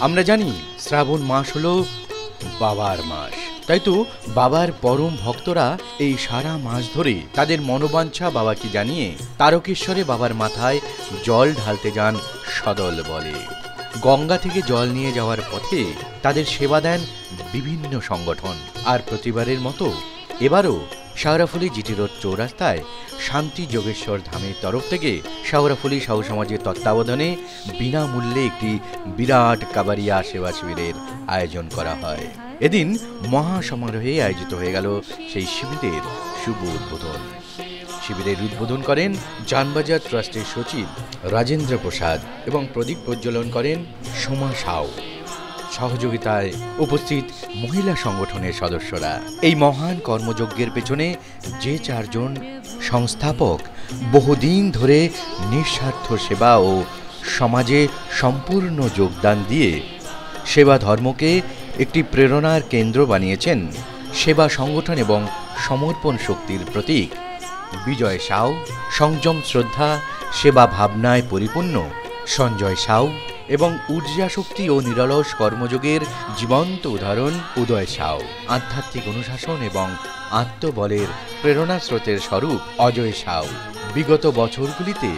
আমরা জানি শ্রাবণ মাস হলো বাবার মাস, তাই তো বাবার পরম ভক্তরা এই সারা মাস ধরে তাদের মনোবাঞ্ছা বাবাকে জানিয়ে তারকেশ্বরে বাবার মাথায় জল ঢালতে যান সদল বলে। গঙ্গা থেকে জল নিয়ে যাওয়ার পথে তাদের সেবা দেন বিভিন্ন সংগঠন। আর প্রতিবারের মতো এবারও শাওরাফুলি জিটি রোড চৌরাস্তায় শান্তি যোগেশ্বর ধামের তরফ থেকে শাওরাফুলি সাহু সমাজের তত্ত্বাবধানে বিনামূল্যে একটি বিরাট কাবারিয়া সেবা শিবিরের আয়োজন করা হয়। এদিন মহাসমারোহে আয়োজিত হয়ে গেল সেই শিবিরের শুভ উদ্বোধন। শিবিরের উদ্বোধন করেন জানবাজার ট্রাস্টের সচিব রাজেন্দ্র প্রসাদ এবং প্রদীপ প্রজ্বলন করেন সোমা সাউ। সহযোগিতায় উপস্থিত মহিলা সংগঠনের সদস্যরা। এই মহান কর্মযজ্ঞের পেছনে যে চারজন সংস্থাপক বহুদিন ধরে নিঃস্বার্থ সেবা ও সমাজে সম্পূর্ণ যোগদান দিয়ে সেবা ধর্মকে একটি প্রেরণার কেন্দ্র বানিয়েছেন, সেবা সংগঠন এবং সমর্পণ শক্তির প্রতীক বিজয় সাউ, সংযম শ্রদ্ধা সেবা ভাবনায় পরিপূর্ণ সঞ্জয় সাউ এবং ঊর্জা শক্তি ও নিরলস কর্মযোগের জীবন্ত উদাহরণ উদয় সাউ, আধ্যাত্মিক অনুশাসন এবং আত্মবলের প্রেরণা স্রোতের স্বরূপ অজয় সাউ। বিগত বছরগুলিতে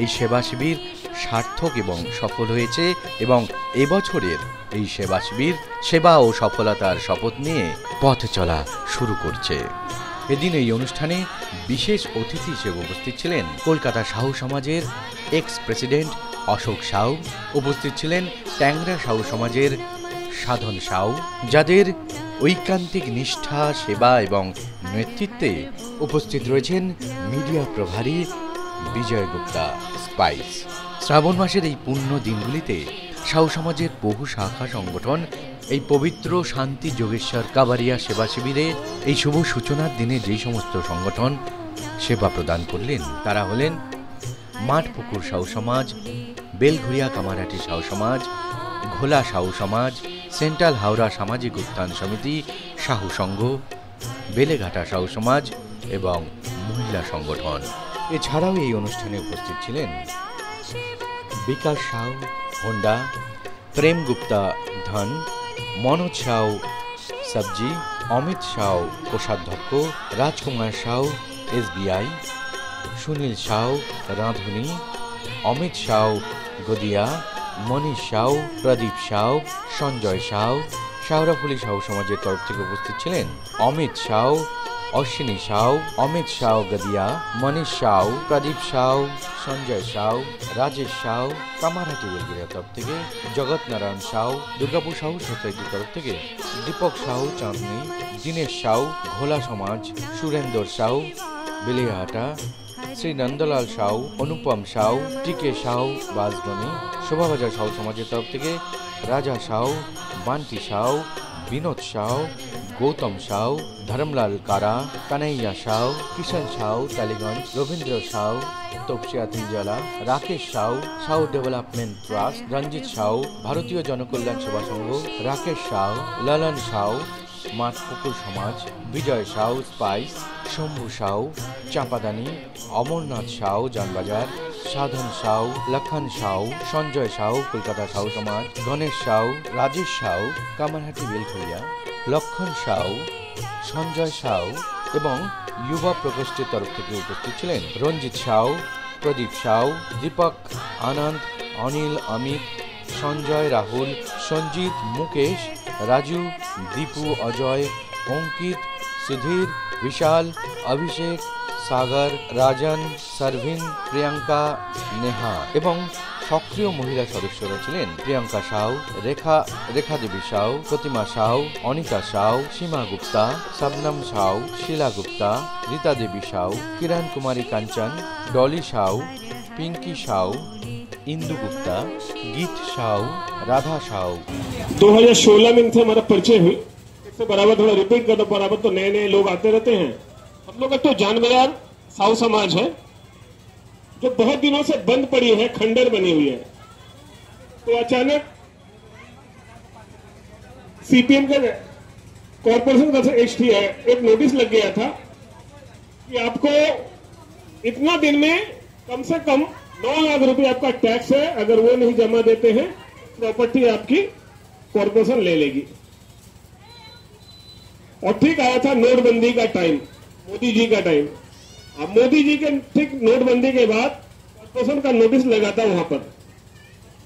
এই সেবা শিবির সার্থক এবং সফল হয়েছে এবং এবছরের এই সেবা শিবির সেবা ও সফলতার শপথ নিয়ে পথ চলা শুরু করছে। এদিন এই অনুষ্ঠানে বিশেষ অতিথি হিসেবে উপস্থিত ছিলেন কলকাতা সাহু সমাজের এক্স প্রেসিডেন্ট অশোক সাউ, উপস্থিত ছিলেন ট্যাংরা সাহু সমাজের সাধন সাউ, যাদের ঐকান্তিক নিষ্ঠা সেবা এবং নেতৃত্বে উপস্থিত রয়েছেন মিডিয়া প্রভারী বিজয় গুপ্তা স্পাইস। শ্রাবণ মাসের এই পুণ্য দিনগুলিতে সাহু সমাজের বহু শাখা সংগঠন এই পবিত্র শান্তি যোগেশ্বর কাবারিয়া সেবা শিবিরে এই শুভ সূচনার দিনে যেই সমস্ত সংগঠন সেবা প্রদান করলেন তারা হলেন মাঠপুকুর সাহু সমাজ, বেলঘুরিয়া কামারহাটি সাহু সমাজ, ঘোলা সাহু সমাজ, সেন্ট্রাল হাওড়া সামাজিক উত্থান সমিতি, সাহু সংঘ, বেলেঘাটা সাহু সমাজ এবং মহিলা সংগঠন। এছাড়াও এই অনুষ্ঠানে উপস্থিত ছিলেন বিকাশ সাউ হোন্ডা, প্রেম গুপ্তা ধন, মনোজ সাউ সবজি, অমিত সাউ কোষাধ্যক্ষ, রাজকুমার সাউ SBI, সুনীল সাউ রাঁধুনি, অমিত সাউ গদিয়া, মনীষ সাউ, প্রদীপ সাউ, সঞ্জয় সাউ। শাওরাফুলি সাহু সমাজের তরফ থেকে উপস্থিত ছিলেন অমিত সাউ, অশ্বিনী সাউ, অমিত সাউ গদিয়া, মনীষ সাউ, প্রদীপ সাউ, সঞ্জয় সাউ, রাজেশ সাউ। কামারহাটি বেলগুড়িয়ার তরফ থেকে জগৎ নারায়ণ সাউ, দুর্গাপুর সাহু সোসাইটির তরফ থেকে দীপক সাউ চাঁদনি, দীনেশ সাউ, ঘোলা সমাজ, সুরেন্দর সাউ বেলিয়াহাটা, শ্রী নন্দলাল সাউ, অনুপম সাউ, টিকে সাউ বাজবনি। শোভাবাজার সাহু সমাজের তরফ থেকে রাজা সাউ, বান্টি সাউ, বিনোদ সাউ, গৌতম সাউ, ধর্মলাল কারা, কানাইয়া সাউ, কিষণ সাউ টালিগঞ্জ, রবীন্দ্র সাউ তপসিয়া তিনজলা, রাকেশ সাউ, সাউ ডেভেলপমেন্ট ট্রাস্ট, রঞ্জিত সাউ, ভারতীয় জনকল্যাণ সেবা সংঘ, রাকেশ সাউ, ললন সাউ মাঠপুকুর সমাজ, বিজয় সাউ স্পাইস, শম্ভু সাউ চাঁপাদানি, অমরনাথ সাউ জানবাজার, সাধন সাউ, লক্ষণ সাউ, সঞ্জয় সাউ কলকাতা সাহু সমাজ, গণেশ সাউ, রাজেশ সাউ কামারহাটি বেলঘরিয়া, লক্ষণ সাউ, সঞ্জয় সাউ এবং যুবা প্রকোষ্ঠের তরফ থেকে উপস্থিত ছিলেন রঞ্জিত সাউ, প্রদীপ সাউ, দীপক, আনন্দ, অনিল, অমিত, সঞ্জয়, রাহুল, সঞ্জিত, মুকেশ, রাজু, দীপু, অজয়, অঙ্কিত, সুধীর, বিশাল, অভিষেক, সাগর, রাজন, সার্ভিন, প্রিয়াঙ্কা, নেহা এবং সক্রিয় মহিলা সদস্যরা ছিলেন প্রিয়াঙ্কা সাউ, রেখা দেবী সাউ, প্রতিমা সাউ, অনিতা সাউ, সীমা গুপ্তা, শবনম সাউ, শিলা গুপ্তা, রীতা দেবী সাউ, কিরণ কুমারী কাঞ্চন, ডলি সাউ, पिंकी साउ, इंदु गुप्ता, गीत साउ, राधा साउ। 2016 में इनसे हमारा परिचय हुई। इससे बराबर थोड़ा रिपीट करना, बराबर तो नए नए लोग आते रहते हैं। हम लोग का तो जानबाजार साउ समाज है जो बहुत दिनों से बंद पड़ी है, खंडर बनी हुई है। तो अचानक सीपीएम का कॉर्पोरेशन का एक नोटिस लग गया था कि आपको इतना दिन में कम से कम 9 लाख रुपए आपका टैक्स है, अगर वो नहीं जमा देते हैं तो प्रॉपर्टी आपकी कॉर्पोरेशन ले लेगी। और ठीक आया था नोटबंदी का टाइम, मोदी जी का टाइम। अब मोदी जी के ठीक नोटबंदी के बाद कॉर्पोरेशन का नोटिस लगा था वहां पर,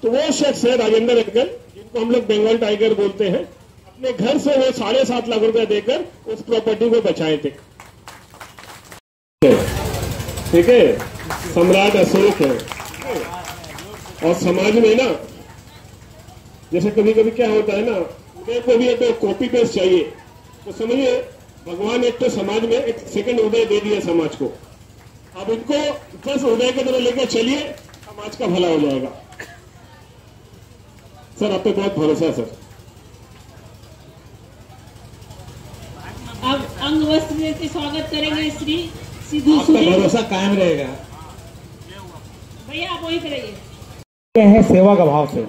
तो वो शख्स है राजेंद्र अंकल, जिनको हम लोग बंगाल टाइगर बोलते हैं, अपने घर से वो 7.5 लाख रुपया देकर उस प्रॉपर्टी को बचाए थे। ठीक है, सम्राट अशोक है। और समाज में ना, जैसे कभी कभी क्या होता है ना, उदय को भी एक तो कॉपी पेस्ट चाहिए, तो समझिए भगवान एक तो समाज में एक सेकंड उदय दे दिया समाज को। अब इनको बस उदय की तरह लेकर चलिए, समाज का भला हो जाएगा। सर आप पे बहुत भरोसा है सर। अब अंग वस्त्र से स्वागत करेंगे श्री सिद्धू आपका भरोसा कायम रहेगा। भैया आप वहीं पे रहिए। है सेवा का भाव से,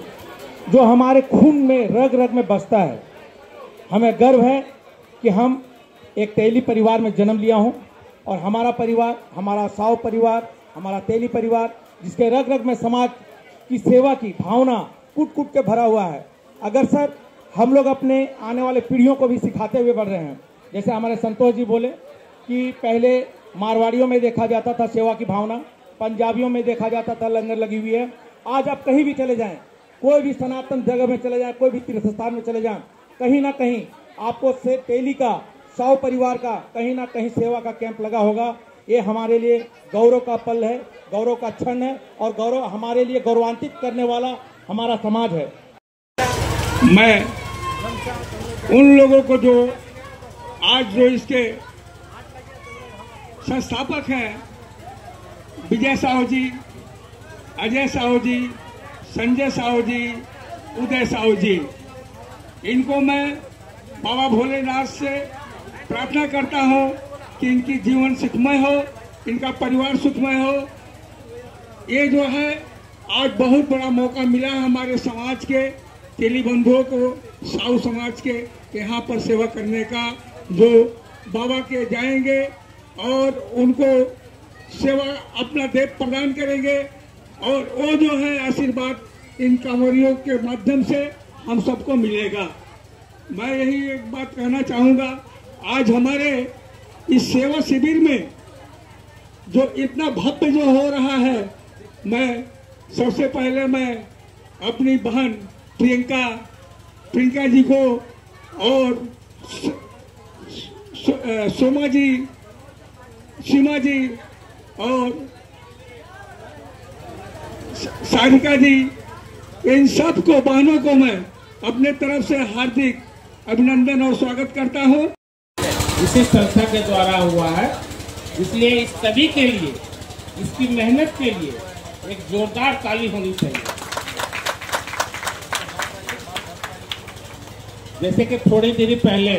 जो हमारे खून में रग रग में बसता है। हमें गर्व है कि हम एक तेली परिवार में जन्म लिया हूं, और हमारा परिवार, हमारा साव परिवार, हमारा तेली परिवार, जिसके रग रग में समाज की सेवा की भावना कूट कूट के भरा हुआ है। अगर सर हम लोग अपने आने वाले पीढ़ियों को भी सिखाते हुए बढ़ रहे हैं, जैसे हमारे संतोष जी बोले कि पहले मारवाड़ियों में देखा जाता था सेवा की भावना, पंजाबियों में देखा जाता था लंगर लगी हुई है। आज आप कहीं भी चले जाएं, कोई भी सनातन जगह में चले जाएं, कोई भी तीर्थ स्थान में चले जाएं, कहीं ना कहीं आपको से तेली का, साव परिवार का कहीं ना कहीं सेवा का कैंप लगा होगा। ये हमारे लिए गौरव का पल है, गौरव का क्षण है, और गौरव हमारे लिए गौरवान्वित करने वाला हमारा समाज है। मैं उन लोगों को जो आज जो इसके संस्थापक हैं, विजय साहू जी, अजय साहू जी, संजय साहू जी, उदय साहू जी, इनको मैं बाबा भोलेनाथ से प्रार्थना करता हूं कि इनकी जीवन सुखमय हो, इनका परिवार सुखमय हो। ये जो है आज बहुत बड़ा मौका मिला है हमारे समाज के तेली बंधुओं को, साहू समाज के यहाँ पर सेवा करने का, जो बाबा के जाएंगे और उनको सेवा अपना देव प्रदान करेंगे, और वो जो है आशीर्वाद इन कांवरियों के माध्यम से हम सबको मिलेगा। मैं यही एक बात कहना चाहूँगा, आज हमारे इस सेवा शिविर में जो इतना भव्य जो हो रहा है, मैं सबसे पहले मैं अपनी बहन प्रियंका जी को और सोमा जी, सीमा जी और सारिका जी, इन सब को, बहनों को मैं अपने तरफ से हार्दिक अभिनंदन और स्वागत करता हूँ। इसी संस्था के द्वारा हुआ है, इसलिए इस सभी के लिए, इसकी मेहनत के लिए एक जोरदार ताली होनी चाहिए। जैसे कि थोड़ी देर पहले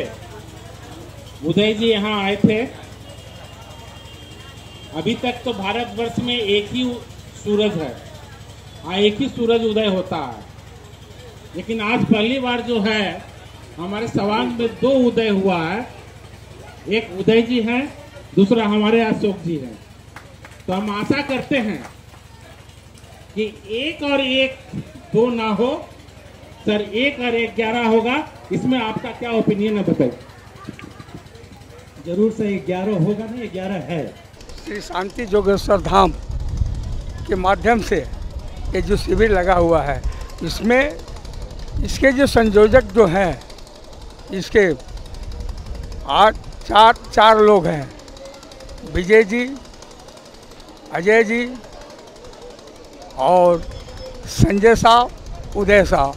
उदय जी यहाँ आए थे। अभी तक तो भारतवर्ष में एक ही सूरज है, एक ही सूरज उदय होता है, लेकिन आज पहली बार जो है हमारे सवांग में 2 उदय हुआ है। एक उदय जी हैं, दूसरा हमारे अशोक जी हैं। तो हम आशा करते हैं कि 1 और 1 2 ना हो सर, 1 और 1 11 होगा। इसमें आपका क्या ओपिनियन है, बताइए। जरूर से 11 होगा ना, 11 है। श्री शांति जोगेश्वर धाम के माध्यम से ये जो शिविर लगा हुआ है, इसमें इसके जो संयोजक जो हैं, इसके 4 लोग हैं, विजय जी, अजय जी और संजय साहब, उदय साहब।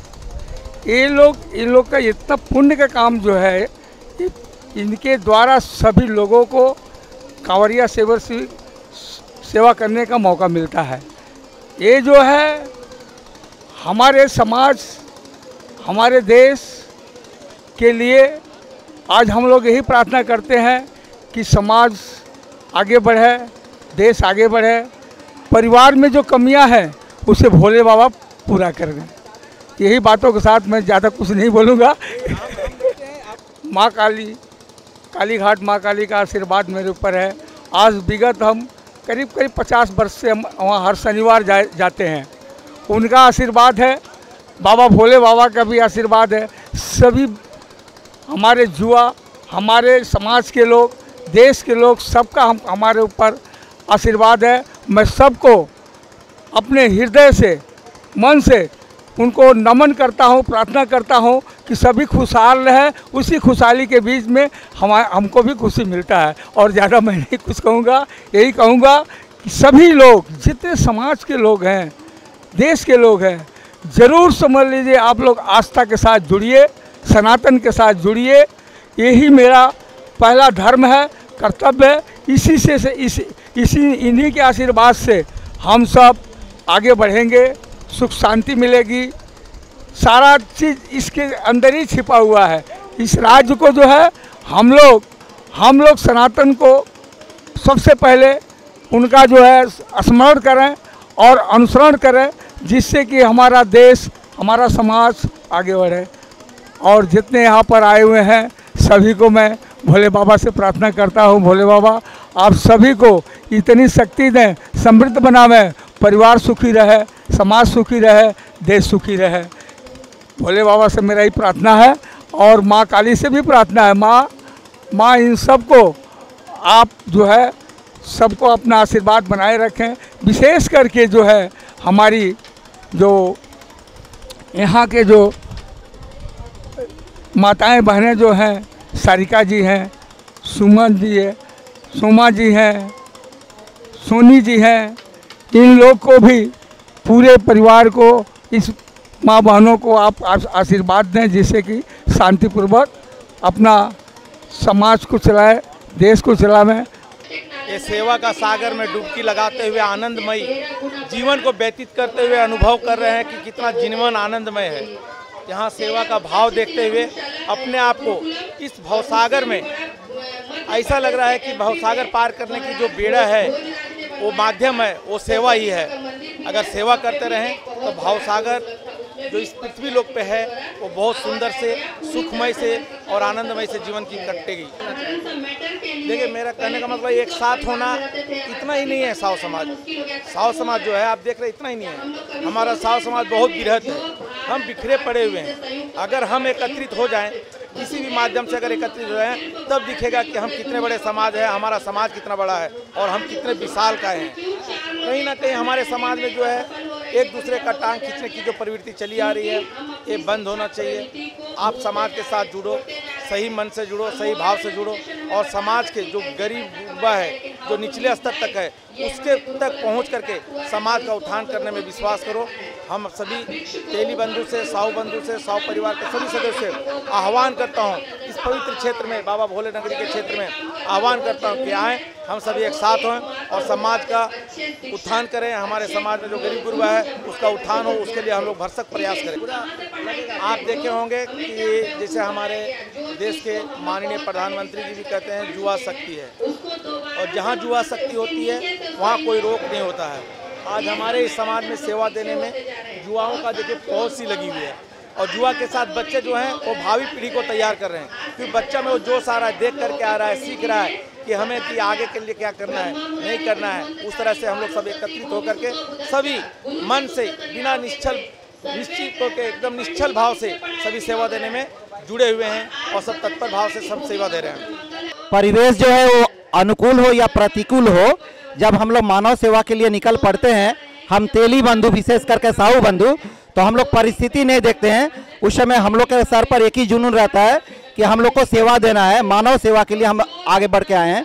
इन लोग का इतना पुण्य का काम जो है, इनके द्वारा सभी लोगों को कांवरिया सेवा करने का मौका मिलता है। ये जो है हमारे समाज, हमारे देश के लिए आज हम लोग यही प्रार्थना करते हैं कि समाज आगे बढ़े, देश आगे बढ़े, परिवार में जो कमियां हैं उसे भोले बाबा पूरा कर दें। यही बातों के साथ मैं ज़्यादा कुछ नहीं बोलूँगा। माँ काली घाट माँ काली का आशीर्वाद मेरे ऊपर है। आज विगत हम करीब 50 वर्ष से हम वहाँ हर शनिवार जाते हैं। उनका आशीर्वाद है बाबा भोले बाबा का भी आशीर्वाद है। सभी हमारे युवा, हमारे समाज के लोग, देश के लोग, सबका हमारे ऊपर आशीर्वाद है। मैं सबको अपने हृदय से, मन से उनको नमन करता हूँ, प्रार्थना करता हूँ कि सभी खुशहाल रहे। उसी खुशहाली के बीच में हमको भी खुशी मिलता है। और ज़्यादा मैं नहीं कुछ कहूँगा, यही कहूँगा कि सभी लोग, जितने समाज के लोग हैं, देश के लोग हैं, ज़रूर समझ लीजिए आप लोग आस्था के साथ जुड़िए, सनातन के साथ जुड़िए। यही मेरा पहला धर्म है, कर्तव्य है। इन्हीं के आशीर्वाद से हम सब आगे बढ़ेंगे, सुख शांति मिलेगी। सारा चीज़ इसके अंदर ही छिपा हुआ है। इस राज्य को जो है हम लोग सनातन को सबसे पहले उनका जो है स्मरण करें और अनुसरण करें, जिससे कि हमारा देश, हमारा समाज आगे बढ़े। और जितने यहाँ पर आए हुए हैं सभी को मैं भोले बाबा से प्रार्थना करता हूँ, भोले बाबा आप सभी को इतनी शक्ति दें, समृद्ध बनावें, परिवार सुखी रहे, समाज सुखी रहे, देश सुखी रहे। भोले बाबा से मेरा ही प्रार्थना है और माँ काली से भी प्रार्थना है। माँ इन सबको आप जो है सबको अपना आशीर्वाद बनाए रखें। विशेष करके जो है हमारी जो यहाँ के जो माताएं बहनें जो हैं, सारिका जी हैं, सुमन जी है, सोमा जी हैं, सोनी जी हैं, इन लोग को भी, पूरे परिवार को, इस माँ बहनों को आप आशीर्वाद दें, जिससे कि शांतिपूर्वक अपना समाज को चलाए, देश को चलाएं। ये सेवा का सागर में डुबकी लगाते हुए आनंदमयी जीवन को व्यतीत करते हुए अनुभव कर रहे हैं कि कितना जीवन आनंदमय है। यहाँ सेवा का भाव देखते हुए अपने आप को इस भवसागर में ऐसा लग रहा है कि भवसागर पार करने की जो बेड़ा है, वो माध्यम है, वो सेवा ही है। अगर सेवा करते रहें तो भवसागर जो इस पृथ्वी लोक पे है वो बहुत सुंदर से, सुखमय से और आनंदमय से जीवन की कटेगी। देखिए, मेरा कहने का मतलब एक साथ होना इतना ही नहीं है। साव समाज जो है आप देख रहे, इतना ही नहीं है। हमारा साव समाज बहुत बृहद है, हम बिखरे पड़े हुए हैं। अगर हम एकत्रित हो जाएं, किसी भी माध्यम से अगर एकत्रित हो जाएं, तब दिखेगा कि हम कितने बड़े समाज है, हमारा समाज कितना बड़ा है और हम कितने विशाल का हैं। कहीं ना कहीं हमारे समाज में जो है एक दूसरे का टांग खींचने की जो प्रवृत्ति चली आ रही है, ये बंद होना चाहिए। आप समाज के साथ जुड़ो, सही मन से जुड़ो, सही भाव से जुड़ो और समाज के जो गरीब युवा है, जो निचले स्तर तक है, उसके तक पहुंच करके समाज का उत्थान करने में विश्वास करो। हम सभी तेली बंधु से, साहू बंधु से, साहू परिवार के सभी सदस्य से आह्वान करता हूं, इस पवित्र क्षेत्र में, बाबा भोले नगरी के क्षेत्र में आह्वान करता हूं कि आएँ, हम सभी एक साथ हों और समाज का उत्थान करें। हमारे समाज में जो गरीब गुरबा है उसका उत्थान हो, उसके लिए हम लोग भरसक प्रयास करें। आप देखे होंगे कि जैसे हमारे देश के माननीय प्रधानमंत्री जी भी कहते हैं, जुआ शक्ति है, और जहाँ जुआ शक्ति होती है वहाँ कोई रोक नहीं होता है। आज हमारे इस समाज में सेवा देने में जुआओं का देखिए फौज सी लगी हुई है, और जुआ के साथ बच्चे जो हैं वो भावी पीढ़ी को तैयार कर रहे हैं, क्योंकि बच्चा में वो जोश आ रहा है, देख करके आ रहा है, सीख रहा है कि हमें कि आगे के लिए क्या करना है, नहीं करना है। उस तरह से हम लोग सब एकत्रित होकर के सभी मन से, बिना निश्चित होकर एकदम निश्चल भाव से सभी सेवा देने में जुड़े हुए हैं और सब तत्पर भाव से सब सेवा दे रहे हैं। परिवेश जो है वो अनुकूल हो या प्रतिकूल हो, जब हम लोग मानव सेवा के लिए निकल पड़ते हैं, हम तेली बंधु, विशेष करके साहू बंधु, तो हम लोग परिस्थिति नहीं देखते हैं। उस समय हम लोग के सर पर एक ही जुनून रहता है कि हम लोग को सेवा देना है, मानव सेवा के लिए हम आगे बढ़ के आए हैं।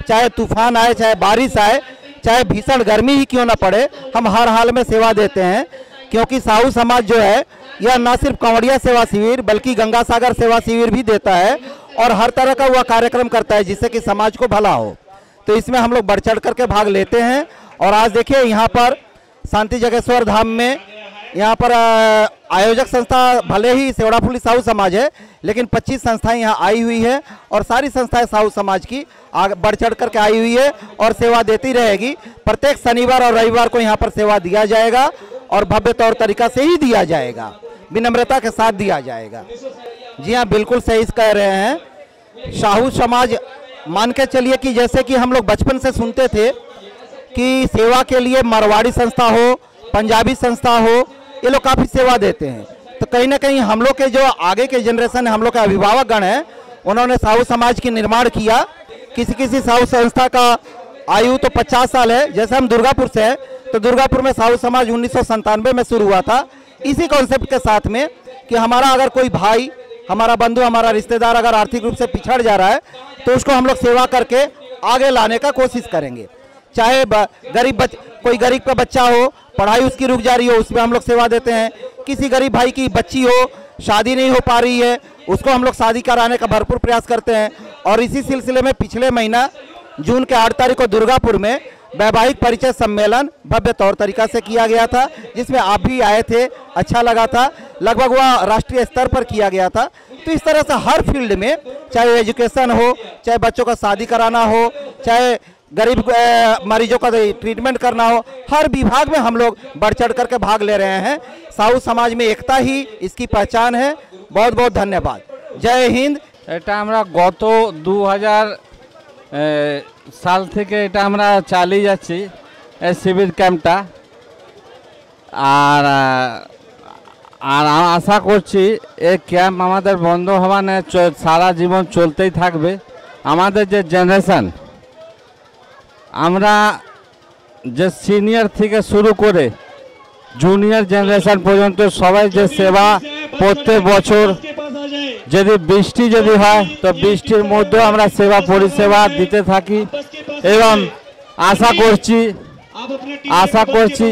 चाहे तूफान आए, चाहे बारिश आए, चाहे भीषण गर्मी ही क्यों ना पड़े, हम हर हाल में सेवा देते हैं। क्योंकि साहू समाज जो है यह न सिर्फ कंवरिया सेवा शिविर बल्कि गंगा सागर सेवा शिविर भी देता है और हर तरह का वह कार्यक्रम करता है जिससे कि समाज को भला हो। तो इसमें हम लोग बढ़ चढ़ करके भाग लेते हैं। और आज देखिए यहाँ पर शांति जगेश्वर धाम में यहाँ पर आयोजक संस्था भले ही सेवड़ाफुली साहू समाज है, लेकिन 25 संस्थाएं यहाँ आई हुई है और सारी संस्थाएं साहू समाज की आगे बढ़ चढ़ करके आई हुई है और सेवा देती रहेगी। प्रत्येक शनिवार और रविवार को यहाँ पर सेवा दिया जाएगा और भव्य तौर तरीका से ही दिया जाएगा, विनम्रता के साथ दिया जाएगा। जी हाँ, बिल्कुल सही कह रहे हैं। साहू समाज, मान के चलिए कि जैसे कि हम लोग बचपन से सुनते थे कि सेवा के लिए मारवाड़ी संस्था हो, पंजाबी संस्था हो, ये लोग काफ़ी सेवा देते हैं, तो कहीं ना कहीं हम लोग के जो आगे के जनरेशन है, हम लोग के अभिभावक गण हैं, उन्होंने साहू समाज की निर्माण किया। किसी किसी साहू संस्था का आयु तो 50 साल है। जैसे हम दुर्गापुर से हैं, तो दुर्गापुर में साहू समाज 1997 में शुरू हुआ था, इसी कॉन्सेप्ट के साथ में कि हमारा अगर कोई भाई, हमारा बंधु, हमारा रिश्तेदार अगर आर्थिक रूप से पिछड़ जा रहा है तो उसको हम लोग सेवा करके आगे लाने का कोशिश करेंगे। चाहे कोई गरीब का बच्चा हो, पढ़ाई उसकी रुक जा रही हो, उसमें हम लोग सेवा देते हैं। किसी गरीब भाई की बच्ची हो, शादी नहीं हो पा रही है, उसको हम लोग शादी कराने का भरपूर प्रयास करते हैं। और इसी सिलसिले में पिछले महीना जून के 8 तारीख को दुर्गापुर में वैवाहिक परिचय सम्मेलन भव्य तौर तरीका से किया गया था, जिसमें आप भी आए थे, अच्छा लगा था। लगभग वह राष्ट्रीय स्तर पर किया गया था। तो इस तरह से हर फील्ड में, चाहे एजुकेशन हो, चाहे बच्चों का शादी कराना हो, चाहे गरीब मरीजों का ट्रीटमेंट करना हो, हर विभाग में हम लोग बढ़ चढ़ करके भाग ले रहे हैं। साहू समाज में एकता ही इसकी पहचान है। बहुत बहुत धन्यवाद। जय हिंद। এটা আমরা গত 2000 সাল থেকে এটা আমরা চালিয়ে যাচ্ছি এই শিবির ক্যাম্পটা। আর আর আশা করছি এই ক্যাম্প আমাদের বন্ধ হওয়া না, সারা জীবন চলতেই থাকবে। আমাদের যে জেনারেশন, আমরা যে সিনিয়র থেকে শুরু করে জুনিয়র জেনারেশন পর্যন্ত সবাই যে সেবা প্রত্যেক বছর যদি বৃষ্টি যদি হয় তো বৃষ্টির মধ্যেও আমরা সেবা পরিষেবা দিতে থাকি এবং আশা করছি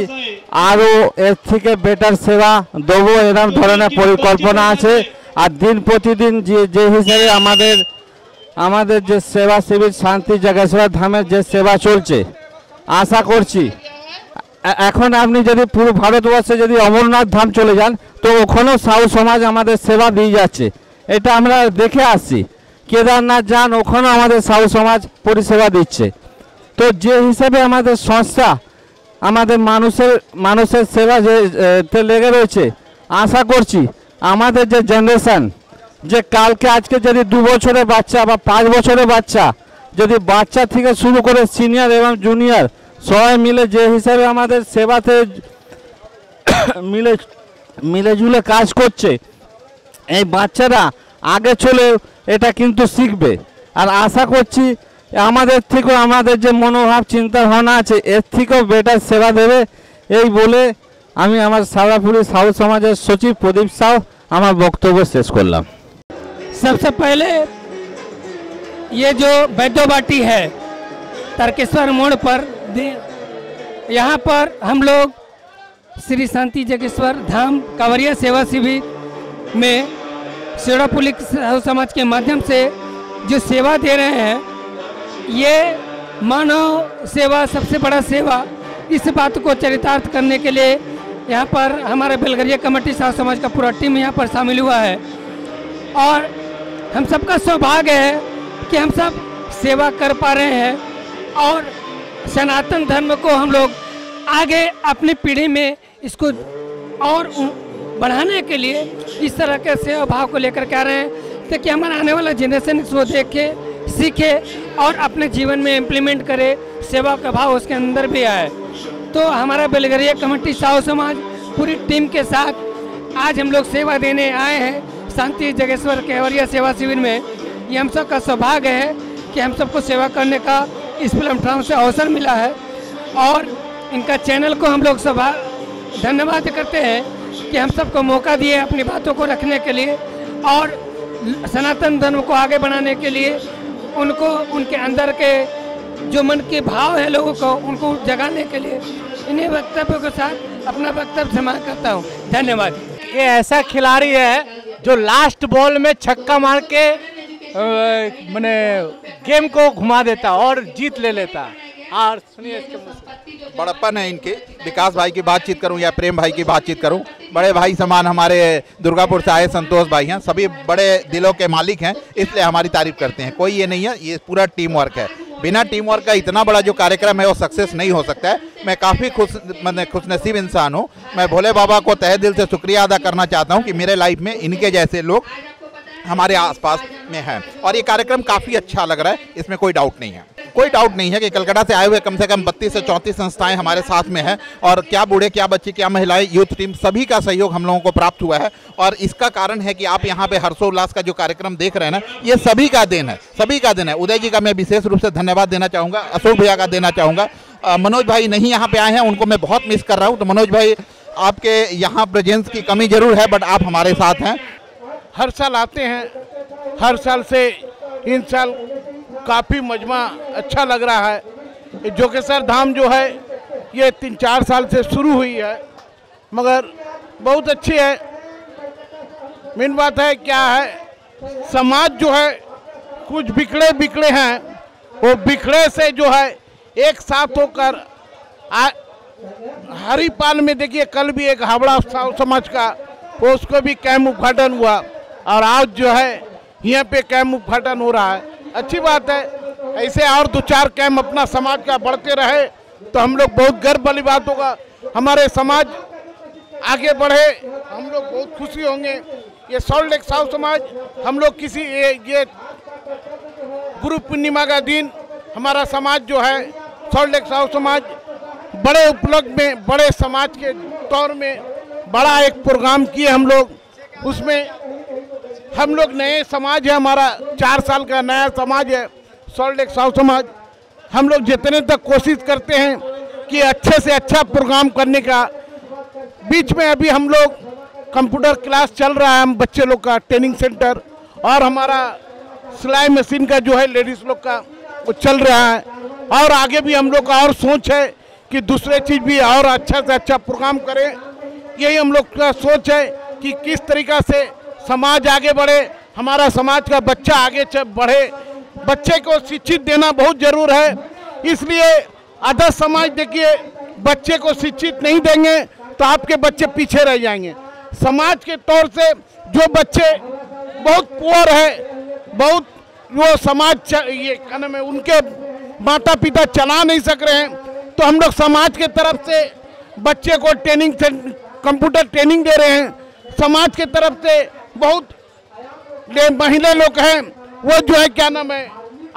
আরও এর থেকে বেটার সেবা দেবো, এরকম ধরনের পরিকল্পনা আছে। আর দিন প্রতিদিন যে হিসাবে আমাদের যে সেবা শিবির শান্তি জাগেশ্বর ধামের যে সেবা চলছে, আশা করছি এখন আপনি যদি পুরো ভারতবর্ষে যদি অমরনাথ ধাম চলে যান তো ওখানেও সাহু সমাজ আমাদের সেবা দিয়ে যাচ্ছে। এটা আমরা দেখে আসছি। কেদারনাথ যান, ওখানেও আমাদের সাহু সমাজ পরিষেবা দিচ্ছে। তো যে হিসাবে আমাদের সংস্থা আমাদের মানুষের সেবা যে লেগে রয়েছে, আশা করছি আমাদের যে জেনারেশন, যে কালকে আজকে যদি 2 বছরের বাচ্চা বা 5 বছরের বাচ্চা, যদি বাচ্চা থেকে শুরু করে সিনিয়র এবং জুনিয়র সবাই মিলে যে হিসাবে আমাদের সেবাতে মিলেজুলে কাজ করছে, এই বাচ্চারা আগে চলে এটা কিন্তু শিখবে। আর আশা করছি আমাদের থেকেও আমাদের যে মনোভাব চিন্তা ভাবনা আছে এর থেকেও বেটার সেবা দেবে। এই বলে আমি আমার সারাপুরি সাহু সমাজের সচিব প্রদীপ সাউ আমার বক্তব্য শেষ করলাম। सबसे पहले ये जो वैद्योबाटी है तारकेश्वर मोड़ पर, यहाँ पर हम लोग श्री शांति जगेश्वर धाम कांवरिया सेवा शिविर में शेड़ापुली साहू समाज के माध्यम से जो सेवा दे रहे हैं, ये मानव सेवा सबसे बड़ा सेवा, इस बात को चरितार्थ करने के लिए यहाँ पर हमारे बेलगरिया कमेटी साहू समाज का पूरा टीम यहाँ पर शामिल हुआ है। और हम सबका सौभाग्य है कि हम सब सेवा कर पा रहे हैं और सनातन धर्म को हम लोग आगे अपनी पीढ़ी में इसको और बढ़ाने के लिए इस तरह के सेवा भाव को लेकर के आ रहे हैं, ताकि हमारा आने वाला जनरेशन इसको देखे, सीखे और अपने जीवन में इम्प्लीमेंट करे, सेवा का भाव उसके अंदर भी आए। तो हमारा बेलगरिया कमेटी साहू समाज पूरी टीम के साथ आज हम लोग सेवा देने आए हैं शांति जगेश्वर कांवरिया सेवा शिविर में। ये हम सब का सौभाग्य है कि हम सबको सेवा करने का इस प्लेटफॉर्म से अवसर मिला है। और इनका चैनल को हम लोग सब धन्यवाद करते हैं कि हम सबको मौका दिए अपनी बातों को रखने के लिए और सनातन धर्म को आगे बढ़ाने के लिए, उनको उनके अंदर के जो मन के भाव है लोगों को, उनको जगाने के लिए इन्हीं वक्तव्यों के साथ अपना वक्तव्य समाप्त करता हूँ। धन्यवाद। ये ऐसा खिलाड़ी है जो लास्ट बॉल में छक्का मार के मैंने गेम को घुमा देता और जीत ले लेता। और सुनिए इसके मुँह से बड़प्पन है इनके। विकास भाई की बातचीत करूं या प्रेम भाई की बातचीत करूं, बड़े भाई समान हमारे दुर्गापुर से आए संतोष भाई हैं, सभी बड़े दिलों के मालिक हैं, इसलिए हमारी तारीफ करते हैं। कोई ये नहीं है, ये पूरा टीम वर्क है। बिना टीम वर्क का इतना बड़ा जो कार्यक्रम है वो सक्सेस नहीं हो सकता है। मैं काफ़ी खुशनसीब इंसान हूँ। मैं भोले बाबा को तहे दिल से शुक्रिया अदा करना चाहता हूँ कि मेरे लाइफ में इनके जैसे लोग हमारे आसपास में हैं और ये कार्यक्रम काफ़ी अच्छा लग रहा है, इसमें कोई डाउट नहीं है। कोई डाउट नहीं है कि कलकत्ता से आए हुए कम से कम 32 से 34 संस्थाएं हमारे साथ में हैं और क्या बूढ़े, क्या बच्चे, क्या महिलाएं, यूथ टीम, सभी का सहयोग हम लोगों को प्राप्त हुआ है। और इसका कारण है कि आप यहाँ पे हर्षोल्लास का जो कार्यक्रम देख रहे हैं ना, ये सभी का देन है, सभी का देन है। उदय जी का मैं विशेष रूप से धन्यवाद देना चाहूँगा, अशोक भैया का देना चाहूँगा। मनोज भाई नहीं यहाँ पे आए हैं, उनको मैं बहुत मिस कर रहा हूँ। तो मनोज भाई, आपके यहाँ प्रेजेंस की कमी जरूर है, बट आप हमारे साथ हैं। हर साल आते हैं, हर साल से इन साल काफ़ी मजमा अच्छा लग रहा है। जोगेश्वर धाम जो है ये 3-4 साल से शुरू हुई है, मगर बहुत अच्छी है। मेन बात है क्या है, समाज जो है कुछ बिखड़े हैं, वो बिखड़े से जो है एक साथ होकर हरिपाल में देखिए, कल भी एक हावड़ा समाज का वो उसको भी कैम्प उद्घाटन हुआ और आज जो है यहाँ पे कैम्प उद्घाटन हो रहा है। अच्छी बात है, ऐसे और 2-4 कैम्प अपना समाज का बढ़ते रहे तो हम लोग बहुत गर्व वाली बात होगा, हमारे समाज आगे बढ़े, हम लोग बहुत खुशी होंगे। ये सॉल्ट लेक साउथ समाज हम लोग किसी ये गुरु पूर्णिमा का दिन हमारा समाज जो है सॉल्ट लेक साउथ समाज बड़े उपलक्ष्य में, बड़े समाज के तौर में बड़ा एक प्रोग्राम किए हम लोग। उसमें हम लोग नए समाज है, हमारा 4 साल का नया समाज है सॉल्ट लेक साउथ समाज। हम लोग जितने तक कोशिश करते हैं कि अच्छे से अच्छा प्रोग्राम करने का। बीच में अभी हम लोग कंप्यूटर क्लास चल रहा है, हम बच्चे लोग का ट्रेनिंग सेंटर, और हमारा सिलाई मशीन का जो है लेडीज लोग का वो चल रहा है। और आगे भी हम लोग का और सोच है कि दूसरे चीज़ भी और अच्छा से अच्छा प्रोग्राम करें। यही हम लोग का सोच है कि किस तरीक़ा से समाज आगे बढ़े, हमारा समाज का बच्चा आगे बढ़े। बच्चे को शिक्षित देना बहुत जरूर है, इसलिए अदर समाज देखिए बच्चे को शिक्षित नहीं देंगे तो आपके बच्चे पीछे रह जाएंगे। समाज के तौर से जो बच्चे बहुत पुअर है, बहुत वो समाज ये क्या नाम है, उनके माता पिता चला नहीं सक रहे हैं, तो हम लोग समाज के तरफ से बच्चे को ट्रेनिंग से कंप्यूटर ट्रेनिंग दे रहे हैं। समाज के तरफ से बहुत महिला लोग हैं वो जो है क्या नाम है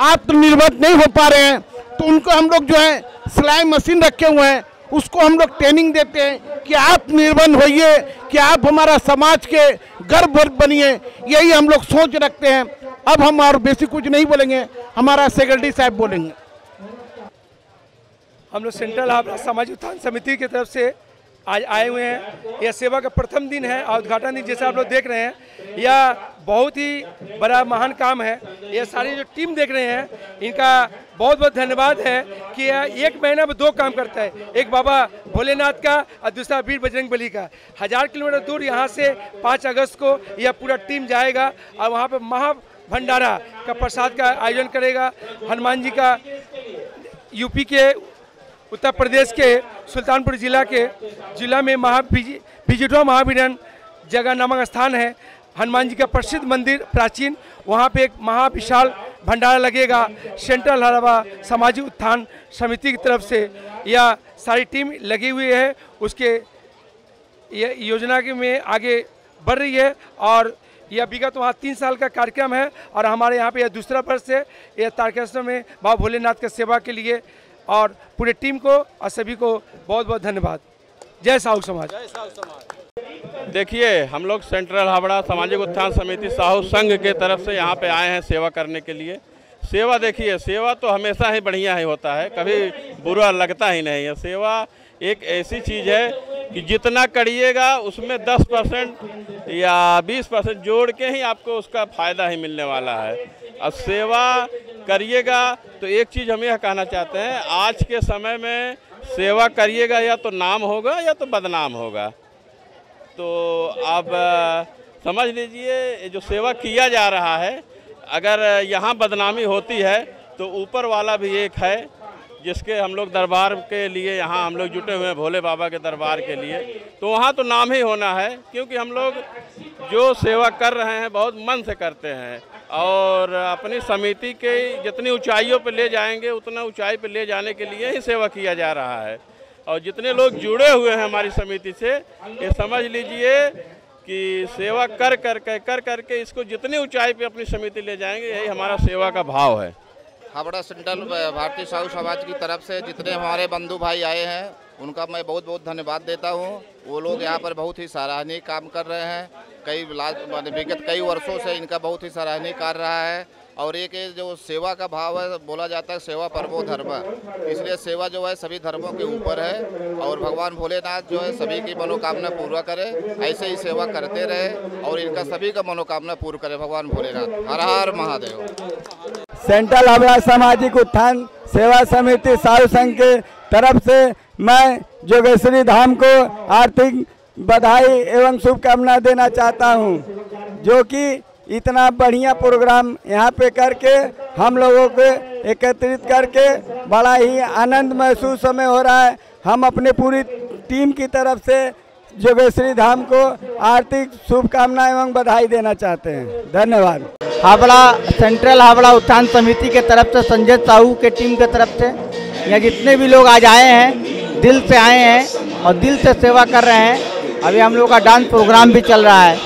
आत्मनिर्भर नहीं हो पा रहे हैं, तो उनको हम लोग जो है सिलाई मशीन रखे हुए हैं, उसको हम लोग ट्रेनिंग देते हैं कि आप निर्भर होइए, कि आप हमारा समाज के गर्व बनिए। यही हम लोग सोच रखते हैं। अब हम और बेसी कुछ नहीं बोलेंगे, हमारा सेक्रेटरी साहब बोलेंगे। हम लोग सेंट्रल हावड़ा सामाजिक उत्थान समिति की तरफ से आज आए हुए हैं। यह सेवा का प्रथम दिन है और उद्घाटन दिन जैसे आप लोग देख रहे हैं, यह बहुत ही बड़ा महान काम है। ये सारी जो टीम देख रहे हैं इनका बहुत बहुत धन्यवाद है कि यह 1 महीना में 2 काम करता है, एक बाबा भोलेनाथ का और दूसरा वीर बजरंगबली का। 1000 किलोमीटर दूर यहाँ से 5 अगस्त को यह पूरा टीम जाएगा और वहाँ पर महा भंडारा का प्रसाद का आयोजन करेगा। हनुमान जी का यूपी के उत्तर प्रदेश के सुल्तानपुर जिला में भिजिटवा महावीरन जगह नामक स्थान है। हनुमान जी का प्रसिद्ध मंदिर प्राचीन, वहाँ पे एक महाविशाल भंडारा लगेगा। सेंट्रल हावड़ा सामाजिक उत्थान समिति की तरफ से यह सारी टीम लगी हुई है, उसके ये योजना के में आगे बढ़ रही है। और यह विगत वहाँ 3 साल का कार्यक्रम है और हमारे यहाँ पे यह दूसरा वर्ष है। यह तारकेश्वर में बाबा भोलेनाथ की सेवा के लिए और पूरे टीम को और सभी को बहुत बहुत धन्यवाद। जय साहू समाज। देखिए, हम लोग सेंट्रल हावड़ा सामाजिक उत्थान समिति साहू संघ के तरफ से यहाँ पे आए हैं सेवा करने के लिए। सेवा देखिए, सेवा तो हमेशा ही बढ़िया ही होता है, कभी बुरा लगता ही नहीं है। सेवा एक ऐसी चीज़ है कि जितना करिएगा उसमें 10% या 20% जोड़ के ही आपको उसका फ़ायदा ही मिलने वाला है। अब सेवा करिएगा तो एक चीज़ हम यह कहना चाहते हैं, आज के समय में सेवा करिएगा या तो नाम होगा या तो बदनाम होगा। तो आप समझ लीजिए, जो सेवा किया जा रहा है, अगर यहाँ बदनामी होती है तो ऊपर वाला भी एक है जिसके हम लोग दरबार के लिए यहाँ हम लोग जुटे हुए हैं, भोले बाबा के दरबार के लिए। तो वहाँ तो नाम ही होना है, क्योंकि हम लोग जो सेवा कर रहे हैं बहुत मन से करते हैं और अपनी समिति के जितनी ऊंचाइयों पे ले जाएंगे उतना ऊंचाई पे ले जाने के लिए ही सेवा किया जा रहा है। और जितने लोग जुड़े हुए हैं हमारी समिति से, ये समझ लीजिए कि सेवा कर करके इसको जितनी ऊंचाई पे अपनी समिति ले जाएंगे, यही हमारा सेवा का भाव है। हावड़ा सेंट्रल भारतीय साहू समाज की तरफ से जितने हमारे बंधु भाई आए हैं उनका मैं बहुत बहुत धन्यवाद देता हूं। वो लोग यहाँ पर बहुत ही सराहनीय काम कर रहे हैं। विगत कई वर्षों से इनका बहुत ही सराहनीय कार्य रहा है। और एक जो सेवा का भाव है, बोला जाता है सेवा परमो धर्म, इसलिए सेवा जो है सभी धर्मों के ऊपर है। और भगवान भोलेनाथ जो है सभी की मनोकामना पूरा करे, ऐसे ही सेवा करते रहे और इनका सभी का मनोकामना पूर्ण करे भगवान भोलेनाथ। हर हर महादेव। सेंट्रल हावड़ा सामाजिक उत्थान सेवा समिति साहू संघ के तरफ से मैं जोगेश्वरी धाम को आर्थिक बधाई एवं शुभकामना देना चाहता हूं, जो कि इतना बढ़िया प्रोग्राम यहाँ पे करके हम लोगों को एकत्रित करके बड़ा ही आनंद महसूस हमें हो रहा है। हम अपने पूरी टीम की तरफ से जोगेश्वरी धाम को आर्थिक शुभकामना एवं बधाई देना चाहते हैं। धन्यवाद। हावड़ा सेंट्रल हावड़ा उत्थान समिति के तरफ से संजय साहू के टीम के तरफ से यहाँ जितने भी लोग आज आए हैं दिल से आए हैं और दिल से सेवा कर रहे हैं। अभी हम लोग का डांस प्रोग्राम भी चल रहा है।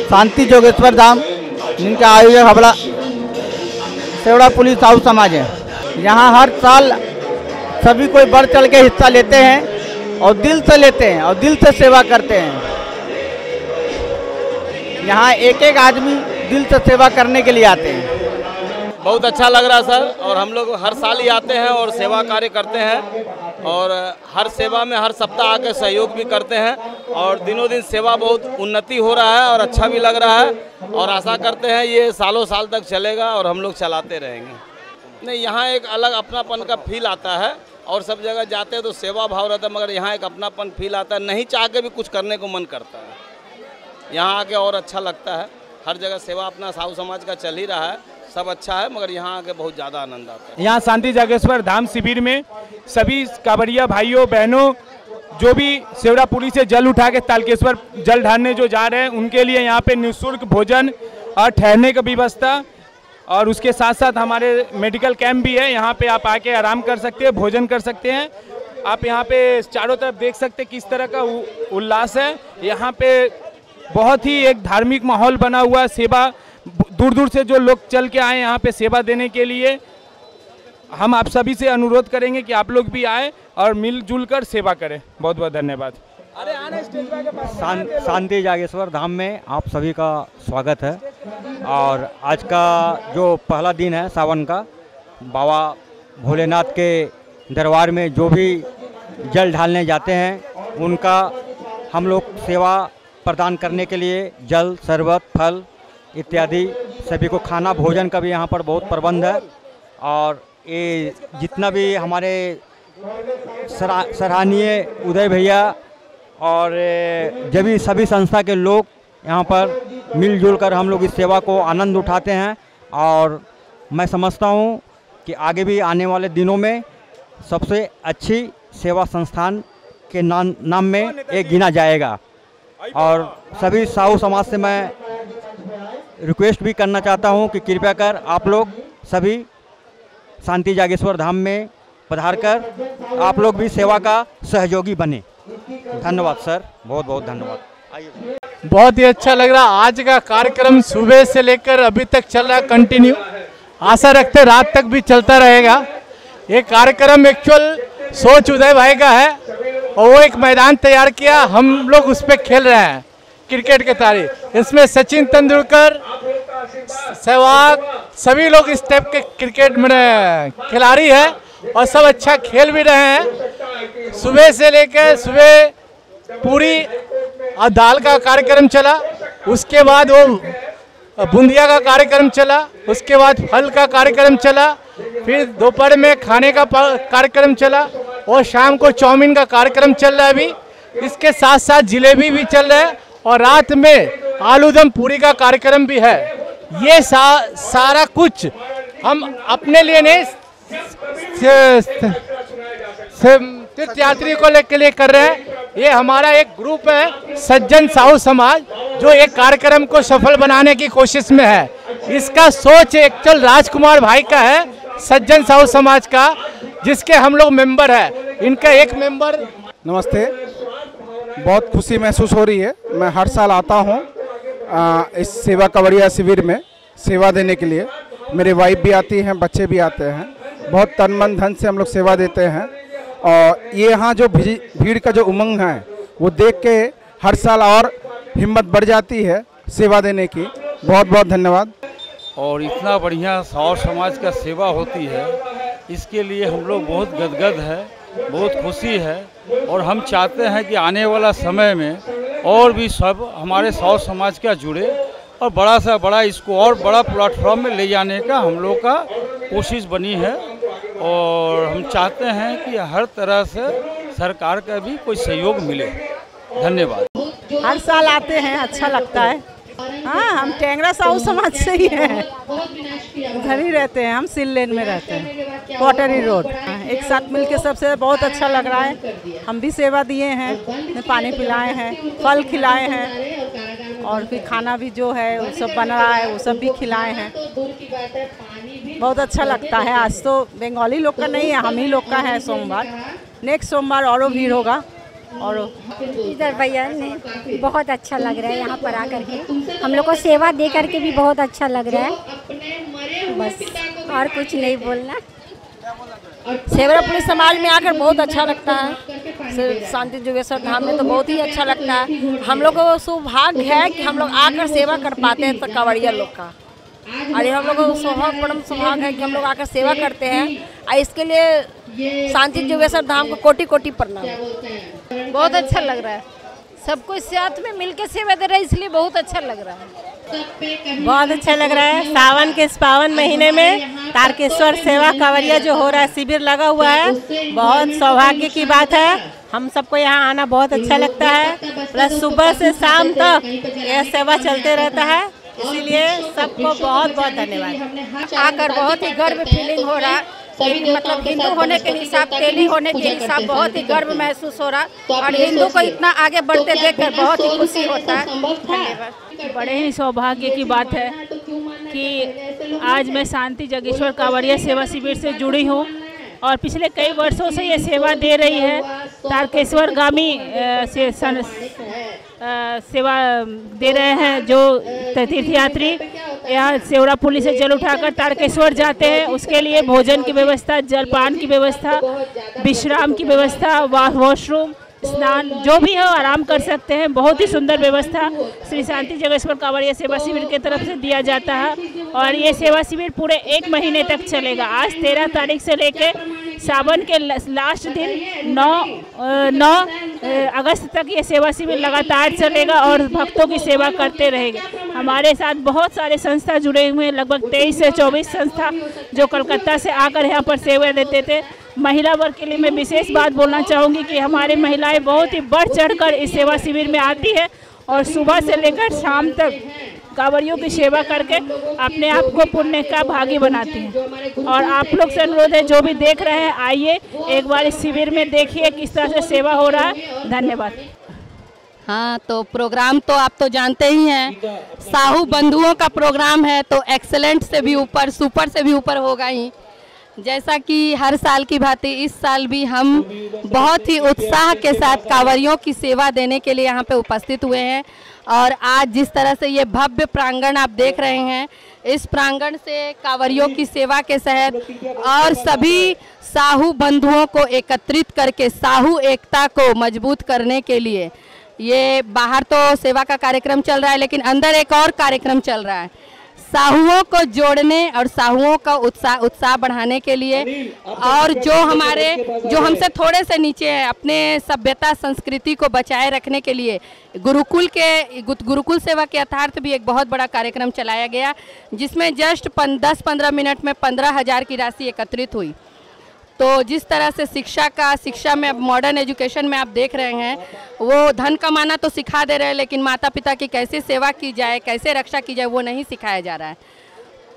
शांति जोगेश्वर धाम जिनका आयोजक हावड़ा सेवड़ा पुलिस साहू समाज है। यहाँ हर साल सभी कोई बढ़ चढ़ के हिस्सा लेते हैं और दिल से लेते हैं और दिल से सेवा करते हैं। यहाँ एक एक आदमी दिल से सेवा करने के लिए आते हैं। बहुत अच्छा लग रहा है सर, और हम लोग हर साल ही आते हैं और सेवा कार्य करते हैं और हर सेवा में हर सप्ताह आके सहयोग भी करते हैं और दिनों दिन सेवा बहुत उन्नति हो रहा है और अच्छा भी लग रहा है और आशा करते हैं ये सालों साल तक चलेगा और हम लोग चलाते रहेंगे। नहीं, यहाँ एक अलग अपनापन का फील आता है और सब जगह जाते हैं तो सेवा भाव रहता है, मगर यहाँ एक अपनापन फील आता है। नहीं चाह के भी कुछ करने को मन करता है। यहाँ आके और अच्छा लगता है। हर जगह सेवा अपना साहू समाज का चल ही रहा है, सब अच्छा है, मगर यहाँ आके बहुत ज़्यादा आनंद आता है। यहाँ शांति जागेश्वर धाम शिविर में सभी कांवड़िया भाइयों बहनों जो भी सेवड़ापुरी से जल उठा के तारकेश्वर जल ढालने जो जा रहे हैं उनके लिए यहाँ पे निःशुल्क भोजन और ठहरने की व्यवस्था और उसके साथ साथ हमारे मेडिकल कैंप भी है। यहाँ पे आप आके आराम कर सकते हैं, भोजन कर सकते हैं। आप यहाँ पे चारों तरफ देख सकते हैं किस तरह का उल्लास है। यहाँ पे बहुत ही एक धार्मिक माहौल बना हुआ है। सेवा दूर दूर से जो लोग चल के आए यहाँ पे सेवा देने के लिए, हम आप सभी से अनुरोध करेंगे कि आप लोग भी आए और मिलजुल कर सेवा करें। बहुत बहुत धन्यवाद। शांति जागेश्वर धाम में आप सभी का स्वागत है। और आज का जो पहला दिन है सावन का, बाबा भोलेनाथ के दरबार में जो भी जल ढालने जाते हैं उनका हम लोग सेवा प्रदान करने के लिए जल, शरबत, फल इत्यादि सभी को खाना भोजन का भी यहाँ पर बहुत प्रबंध है। और ये जितना भी हमारे सराहनीय उदय भैया और जब भी सभी संस्था के लोग यहाँ पर मिलजुल कर हम लोग इस सेवा को आनंद उठाते हैं। और मैं समझता हूँ कि आगे भी आने वाले दिनों में सबसे अच्छी सेवा संस्थान के नाम में एक गिना जाएगा। और सभी साहू समाज से मैं रिक्वेस्ट भी करना चाहता हूं कि कृपया कर आप लोग सभी शांति जागेश्वर धाम में पधार कर आप लोग भी सेवा का सहयोगी बने। धन्यवाद सर, बहुत बहुत धन्यवाद। बहुत ही अच्छा लग रहा। आज का कार्यक्रम सुबह से लेकर अभी तक चल रहा है कंटिन्यू। आशा रखते रात तक भी चलता रहेगा। ये कार्यक्रम एक्चुअल सोच उदय भाई का है और वो एक मैदान तैयार किया, हम लोग उस पर खेल रहे हैं क्रिकेट के तारीख। इसमें सचिन तेंदुलकर, सहवाग सभी लोग इस टाइप के क्रिकेट में खिलाड़ी है और सब अच्छा खेल भी रहे हैं। सुबह से लेकर सुबह पूरी और दाल का कार्यक्रम चला, उसके बाद वो बूंदिया का कार्यक्रम चला, उसके बाद फल का कार्यक्रम चला, फिर दोपहर में खाने का कार्यक्रम चला और शाम को चाउमीन का कार्यक्रम चल रहा है अभी। इसके साथ साथ जिलेबी भी चल रहा है और रात में आलूदम पूरी का कार्यक्रम भी है। ये सारा कुछ हम अपने लिए नहीं, तीर्थयात्री को लेकर लिए कर रहे हैं। ये हमारा एक ग्रुप है सज्जन साहू समाज, जो एक कार्यक्रम को सफल बनाने की कोशिश में है। इसका सोच एक्चुअल राजकुमार भाई का है, सज्जन साहू समाज का, जिसके हम लोग मेंबर है। इनका एक मेंबर। नमस्ते, बहुत खुशी महसूस हो रही है। मैं हर साल आता हूँ इस सेवा कांवड़िया शिविर में सेवा देने के लिए। मेरी वाइफ भी आती हैं, बच्चे भी आते हैं। बहुत तन मन धन से हम लोग सेवा देते हैं और ये यहाँ जो भीड़ का जो उमंग है वो देख के हर साल और हिम्मत बढ़ जाती है सेवा देने की। बहुत बहुत धन्यवाद। और इतना बढ़िया साहू समाज का सेवा होती है, इसके लिए हम लोग बहुत गदगद है, बहुत खुशी है और हम चाहते हैं कि आने वाला समय में और भी सब हमारे साहू समाज का जुड़े और बड़ा से बड़ा इसको और बड़ा प्लेटफॉर्म में ले जाने का हम लोग का कोशिश बनी है। और हम चाहते हैं कि हर तरह से सरकार का भी कोई सहयोग मिले। धन्यवाद। हर साल आते हैं, अच्छा लगता है। हाँ, हम टेंगरा साहू समाज से ही हैं, उधर ही रहते हैं। हम सिल लेन में रहते हैं, कोटरी रोड। एक साथ मिलके सबसे बहुत अच्छा लग रहा है। हम भी सेवा दिए हैं, पानी पिलाए हैं, फल खिलाए हैं और फिर खाना भी जो है वो सब बन रहा है, वो सब भी खिलाए हैं। बहुत अच्छा लगता है। आज तो बंगाली लोग का नहीं है, हम ही लोग का है सोमवार। नेक्स्ट सोमवार और भीड़ होगा। और इधर भैया ने बहुत अच्छा लग रहा है यहाँ पर आकर के। हम लोग को सेवा दे करके भी बहुत अच्छा लग रहा है। बस और कुछ नहीं बोलना। सेवरा पुलिस समाज में आकर बहुत अच्छा लगता है। शांति जोगेश्वर धाम में तो बहुत ही अच्छा लगता है। हम लोग को सौभाग्य है कि हम लोग आकर सेवा कर पाते हैं तो कांवड़िया लोग का। और हम लोग को सौभाग्य है कि हम लोग आकर सेवा करते हैं और इसके लिए शांति जोगेश्वर धाम को कोटि कोटि प्रणाम। बहुत अच्छा लग रहा है, सब कुछ साथ में मिलकर सेवा दे रहा है, इसलिए बहुत अच्छा लग रहा है। बहुत अच्छा लग रहा है। सावन के इस पावन महीने में तारकेश्वर सेवा कांवड़िया जो हो रहा है, शिविर लगा हुआ है, बहुत सौभाग्य की बात है। हम सबको यहाँ आना बहुत अच्छा लगता है। प्लस सुबह से शाम तक यह सेवा चलते रहता है, इसीलिए सबको बहुत बहुत धन्यवाद। आकर बहुत ही गर्व फीलिंग हो रहा है। मतलब हिंदू होने के हिसाब, तेली होने के हिसाब बहुत ही गर्व महसूस हो रहा और हिंदू को इतना आगे बढ़ते देखकर बहुत ही खुशी होता है। धन्यवाद। बड़े ही सौभाग्य की बात है कि आज मैं शांति जगेश्वर कांवड़िया सेवा शिविर से जुड़ी हूँ और पिछले कई वर्षों से ये सेवा दे रही है। तारकेश्वर गामी से सेवा दे रहे हैं जो तीर्थयात्री यहाँ सेवरा पुलिस से जल उठाकर तारकेश्वर जाते हैं। उसके लिए भोजन की व्यवस्था, जलपान की व्यवस्था, विश्राम की व्यवस्था, वॉशरूम, स्नान जो भी हो आराम कर सकते हैं। बहुत ही सुंदर व्यवस्था श्री शांति जगेश्वर कांवड़िया सेवा शिविर की तरफ से दिया जाता है और ये सेवा शिविर पूरे 1 महीने तक चलेगा। आज 13 तारीख से लेके सावन के लास्ट दिन 9 अगस्त तक ये सेवा शिविर लगातार चलेगा और भक्तों की सेवा करते रहेंगे। हमारे साथ बहुत सारे संस्था जुड़े हुए हैं, लगभग 23 से 24 संस्था जो कलकत्ता से आकर यहाँ पर सेवा देते थे। महिला वर्ग के लिए मैं विशेष बात बोलना चाहूँगी कि हमारी महिलाएं बहुत ही बढ़ चढ़कर इस सेवा शिविर में आती है और सुबह से लेकर शाम तक कांवड़ियों की सेवा करके अपने आप को पुण्य का भागी बनाती हैं। और आप लोग से अनुरोध है, जो भी देख रहे हैं आइए एक बार इस शिविर में देखिए किस तरह से सेवा हो रहा है। धन्यवाद। हाँ, तो प्रोग्राम तो आप तो जानते ही हैं, साहू बंधुओं का प्रोग्राम है तो एक्सेलेंट से भी ऊपर, सुपर से भी ऊपर होगा ही। जैसा कि हर साल की भांति इस साल भी हम बहुत ही उत्साह के साथ कांवड़ियों की सेवा देने के लिए यहाँ पे उपस्थित हुए हैं। और आज जिस तरह से ये भव्य प्रांगण आप देख रहे हैं, इस प्रांगण से कांवड़ियों की सेवा के तहत और सभी साहू बंधुओं को एकत्रित करके साहू एकता को मजबूत करने के लिए, ये बाहर तो सेवा का कार्यक्रम चल रहा है लेकिन अंदर एक और कार्यक्रम चल रहा है, साहुओं को जोड़ने और साहुओं का उत्साह बढ़ाने के लिए और जो हमसे थोड़े से नीचे हैं, अपने सभ्यता संस्कृति को बचाए रखने के लिए गुरुकुल सेवा के यथार्थ भी एक बहुत बड़ा कार्यक्रम चलाया गया, जिसमें जस्ट 10-15 मिनट में 15,000 की राशि एकत्रित हुई। तो जिस तरह से शिक्षा में अब मॉडर्न एजुकेशन में आप देख रहे हैं, वो धन कमाना तो सिखा दे रहे हैं लेकिन माता पिता की कैसे सेवा की जाए, कैसे रक्षा की जाए, वो नहीं सिखाया जा रहा है।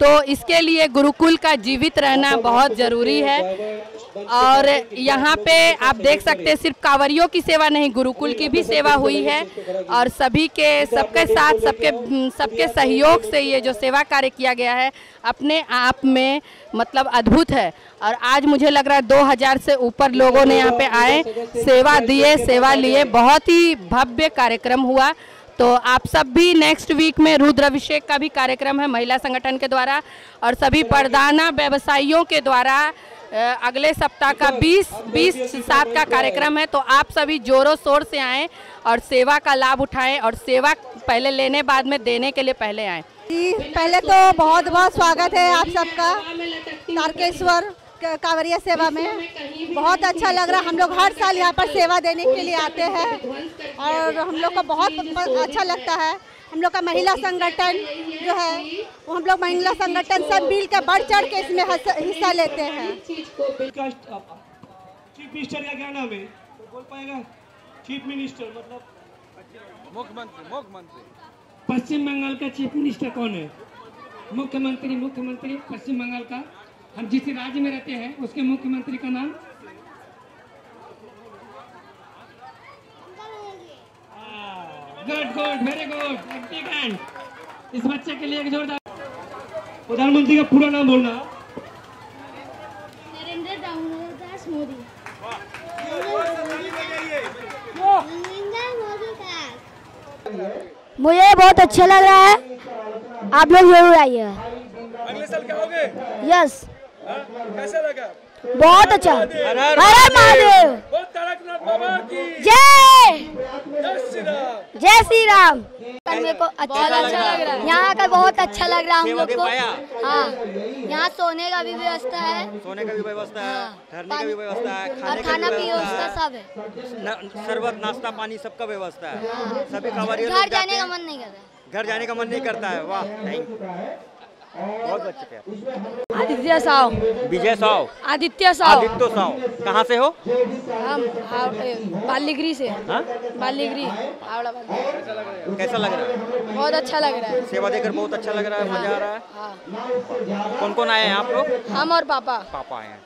तो इसके लिए गुरुकुल का जीवित रहना बहुत ज़रूरी है। और यहाँ पे आप देख सकते हैं, सिर्फ कांवड़ियों की सेवा नहीं, गुरुकुल की भी सेवा हुई है और सबके साथ सबके सहयोग से ये जो सेवा कार्य किया गया है अपने आप में मतलब अद्भुत है। और आज मुझे लग रहा है 2000 से ऊपर लोगों ने यहाँ पे आए, सेवा दिए, सेवा लिए, बहुत ही भव्य कार्यक्रम हुआ। तो आप सब भी नेक्स्ट वीक में रुद्राभिषेक का भी कार्यक्रम है महिला संगठन के द्वारा और सभी प्रधाना व्यवसायियों के द्वारा अगले सप्ताह का 20-7 का कार्यक्रम है। तो आप सभी जोरों शोर से आएँ और सेवा का लाभ उठाएं और सेवा पहले लेने बाद में देने के लिए पहले आएँ। पहले तो बहुत बहुत स्वागत है आप सबका तारकेश्वर कांवरिया सेवा में। बहुत अच्छा लग रहा है। हम लोग हर साल यहाँ पर सेवा देने के लिए आते हैं और हम लोग को बहुत अच्छा लगता है। हम लोग का महिला संगठन जो है वो हम लोग महिला संगठन सब मिल कर बढ़ चढ़ के इसमें हिस्सा लेते हैं। चीफ मिनिस्टर का क्या नाम है बोल पाएगा? चीफ मिनिस्टर मतलब मुख्यमंत्री। पश्चिम बंगाल का चीफ मिनिस्टर कौन है? मुख्यमंत्री पश्चिम बंगाल का। हम जिस राज्य में रहते हैं उसके मुख्यमंत्री का नाम गुड वेरी गुड। इस बच्चे के लिए एक जोरदार। प्रधानमंत्री का पूरा नाम बोलना। नरेंद्र दामोदर मोदी। मुझे बहुत अच्छा लग रहा है। आप लोग जरूर आइए। अगले साल क्या होगे? यस। कैसा लगा? बहुत अच्छा। हर हर महादेव। जय जय श्री राम। मेरे को अच्छा लग रहा है। यहाँ का बहुत अच्छा लग रहा है हम लोग को। हाँ, यहाँ सोने का भी व्यवस्था है। सोने का भी व्यवस्था है, ठहरने का भी व्यवस्था है, खाना की व्यवस्था सब है। शरबत नाश्ता पानी सबका व्यवस्था है। सभी कांवरिया घर जाने का मन नहीं करता। घर जाने का मन नहीं करता है। वाह, थैंक बहुत अच्छे। आदित्य साव। विजय साव। आदित्य साव। आदित्य साव। कहाँ से हो? हम बालीगिरी से। हाँ? बालीगिरी। कैसा लग रहा है? बहुत अच्छा लग रहा है। सेवा देकर बहुत अच्छा लग रहा है। मजा आ रहा है। हाँ। कौन कौन आए हैं आप लोग? हम और पापा। पापा आए हैं।